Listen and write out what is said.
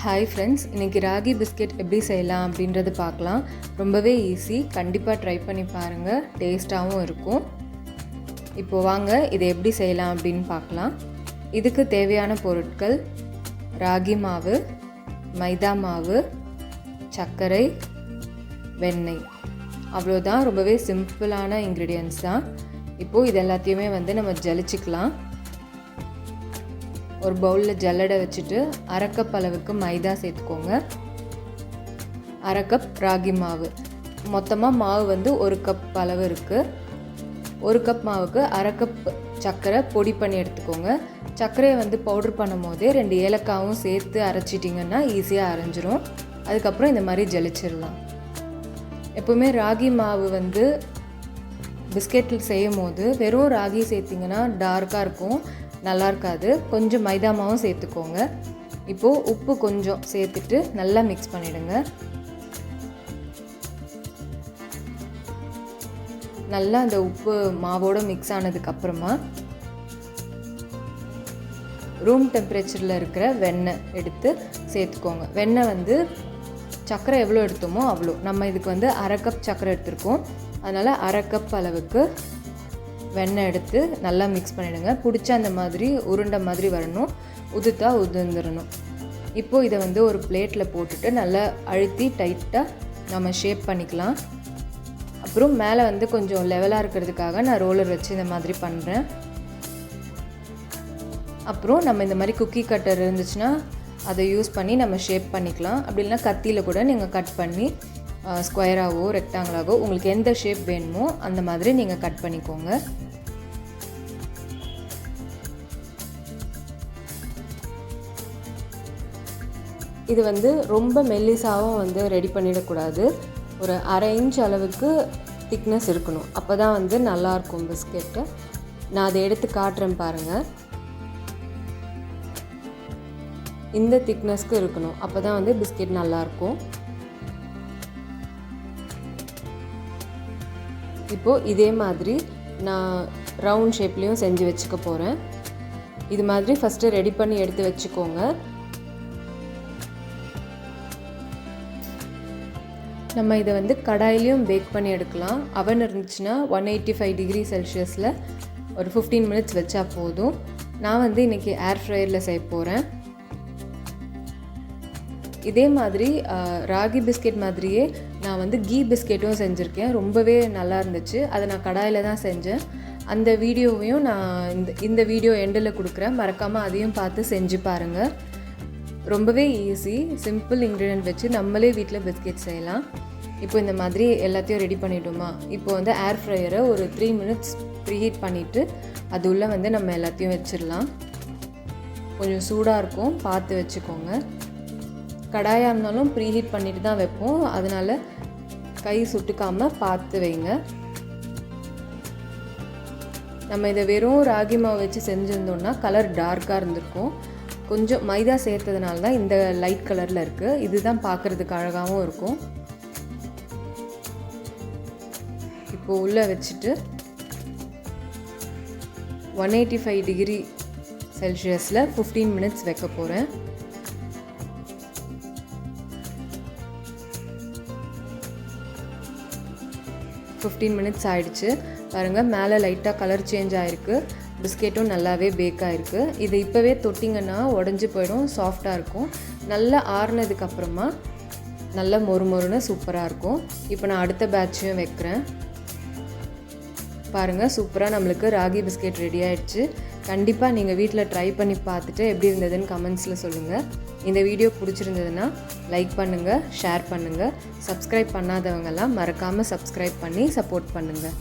Hi friends, இன்றைக்கி ragi biscuit எப்படி செய்யலாம் அப்படின்றது பார்க்கலாம். ரொம்பவே ஈஸி, கண்டிப்பாக ட்ரை பண்ணி பாருங்கள், டேஸ்ட்டாகவும் இருக்கும். இப்போது வாங்க இதை எப்படி செய்யலாம் அப்படின்னு பார்க்கலாம். இதுக்கு தேவையான பொருட்கள்: ராகி மாவு, மைதா மாவு, சர்க்கரை, வெண்ணெய். அவ்வளோதான், ரொம்பவே சிம்பிளான இன்க்ரீடியன்ட்ஸ் தான். இப்போது இது எல்லாத்தையுமே நம்ம ஜலிச்சிக்கலாம். ஒரு பவுலில் ஜல்லடை வச்சுட்டு அரை கப் அளவுக்கு மைதா சேர்த்துக்கோங்க. அரை கப் ராகி மாவு. மொத்தமாக மாவு ஒரு கப் அளவு இருக்குது. ஒரு கப் மாவுக்கு அரை கப் சர்க்கரை பொடி பண்ணி எடுத்துக்கோங்க. சர்க்கரையை பவுடர் பண்ணும் போதே 2 ஏலக்காவும் சேர்த்து அரைச்சிட்டிங்கன்னா ஈஸியாக அரைஞ்சிரும். அதுக்கப்புறம் இந்த மாதிரி ஜலிச்சிடலாம். எப்போவுமே ராகி மாவு பிஸ்கெட்டில் செய்யும் போது வெறும் ராகி சேர்த்திங்கன்னா டார்க்காக இருக்கும், நல்லா இருக்காது. கொஞ்சம் மைதா மாவும் சேர்த்துக்கோங்க. இப்போது உப்பு கொஞ்சம் சேர்த்துட்டு நல்லா மிக்ஸ் பண்ணிவிடுங்க. நல்லா அந்த உப்பு மாவோடு மிக்ஸ் ஆனதுக்கப்புறமா ரூம் டெம்பரேச்சரில் இருக்கிற வெண்ணெய் எடுத்து சேர்த்துக்கோங்க. வெண்ணெய் சர்க்கரை எவ்வளோ எடுத்தோமோ அவ்வளோ. நம்ம இதுக்கு அரை கப் சர்க்கரை எடுத்துருக்கோம், அதனால் அரை கப் அளவுக்கு வெண்ணெய் எடுத்து நல்லா மிக்ஸ் பண்ணிவிடுங்க. பிடிச்ச அந்த மாதிரி உருண்டை மாதிரி வரணும், உதுத்தா உதிர்ந்துடணும். இப்போது இதை ஒரு பிளேட்டில் போட்டுட்டு நல்லா அழுத்தி டைட்டாக நம்ம ஷேப் பண்ணிக்கலாம். அப்புறம் மேலே கொஞ்சம் லெவலாக இருக்கிறதுக்காக நான் ரோலர் வச்சு இந்த மாதிரி பண்ணுறேன். அப்புறம் நம்ம இந்த மாதிரி குக்கி கட்டர் இருந்துச்சுன்னா அதை யூஸ் பண்ணி நம்ம ஷேப் பண்ணிக்கலாம். அப்படி இல்லைனா கத்தியில் கூட நீங்கள் கட் பண்ணி ஸ்கொயராகவோ ரெக்டாங்கிளாகவோ உங்களுக்கு எந்த ஷேப் வேணுமோ அந்த மாதிரி நீங்கள் கட் பண்ணிக்கோங்க. இது ரொம்ப மெல்லிசாவும் ரெடி பண்ணிடக்கூடாது. ஒரு அரை இன்ச் அளவுக்கு திக்னஸ் இருக்கணும், அப்போ தான் நல்லாயிருக்கும் பிஸ்கெட்டு. நான் அதை எடுத்து காட்டுறேன் பாருங்கள். இந்த திக்னஸ்க்கு இருக்கணும், அப்போ தான் பிஸ்கெட் நல்லாயிருக்கும். இப்போது இதே மாதிரி நான் ரவுண்ட் ஷேப்லேயும் செஞ்சு வச்சுக்க போகிறேன். இது மாதிரி ஃபஸ்ட்டு ரெடி பண்ணி எடுத்து வச்சுக்கோங்க. நம்ம இதை கடாயிலையும் பேக் பண்ணி எடுக்கலாம். அவன் இருந்துச்சுன்னா 185 டிகிரி செல்சியஸில் ஒரு 15 மினிட்ஸ் வச்சா போதும். நான் இன்றைக்கி ஏர் ஃப்ரையரில் செய்ய போகிறேன். இதே மாதிரி ராகி பிஸ்கெட் மாதிரியே நான் கீ பிஸ்கெட்டும் செஞ்சுருக்கேன். ரொம்பவே நல்லா இருந்துச்சு. அதை நான் கடாயில் தான் செஞ்சேன். அந்த வீடியோவையும் நான் இந்த வீடியோ எண்டில் கொடுக்குறேன், மறக்காமல் அதையும் பார்த்து செஞ்சு பாருங்கள். ரொம்பவே ஈஸி, சிம்பிள் இன்க்ரீடியன்ட் வச்சு நம்மளே வீட்டில் பிஸ்கெட் செய்யலாம். இப்போ இந்த மாதிரி எல்லாத்தையும் ரெடி பண்ணிவிட்டோமா, இப்போ ஏர் ஃப்ரையரை ஒரு 3 மினிட்ஸ் ப்ரீஹீட் பண்ணிவிட்டு அது உள்ளே நம்ம எல்லாத்தையும் வச்சிடலாம். கொஞ்சம் சூடாக இருக்கும், பார்த்து வச்சுக்கோங்க. கடாயாக இருந்தாலும் ப்ரீஹீட் பண்ணிட்டு தான் வைப்போம், அதனால் கை சுட்டுக்காமல் பார்த்து வைங்க. நம்ம இதை வெறும் ராகி மாவு வச்சு செஞ்சுருந்தோம்னா கலர் டார்க்காக இருந்திருக்கும். கொஞ்சம் மைதா சேர்த்ததுனால தான் இந்த லைட் கலரில் இருக்குது. இதுதான் பார்க்குறதுக்கு அழகாகவும் இருக்கும். இப்போது உள்ளே வச்சுட்டு 185 டிகிரி செல்சியஸில் 15 மினிட்ஸ் வைக்க போகிறேன். மினிட்ஸ் ஆகிடுச்சு பாருங்கள். மேலே லைட்டாக கலர் சேஞ்ச் ஆகிருக்கு, பிஸ்கெட்டும் நல்லாவே பேக் ஆகிருக்கு. இது இப்போவே தொட்டிங்கன்னா உடஞ்சி போயிடும், சாஃப்டாக இருக்கும். நல்லா ஆறுனதுக்கப்புறமா நல்லா மொறுமொறுன்னு சூப்பராக இருக்கும். இப்போ நான் அடுத்த பேட்சையும் வைக்கிறேன். பாருங்கள், சூப்பராக நம்மளுக்கு ராகி பிஸ்கெட் ரெடி ஆகிடுச்சு. கண்டிப்பாக நீங்கள் வீட்டில் ட்ரை பண்ணி பார்த்துட்டு எப்படி இருந்ததுன்னு கமெண்ட்ஸில் சொல்லுங்கள். இந்த வீடியோ பிடிச்சிருந்ததுன்னா லைக் பண்ணுங்கள், ஷேர் பண்ணுங்கள். சப்ஸ்கிரைப் பண்ணாதவங்கெல்லாம் மறக்காமல் சப்ஸ்கிரைப் பண்ணி சப்போர்ட் பண்ணுங்கள்.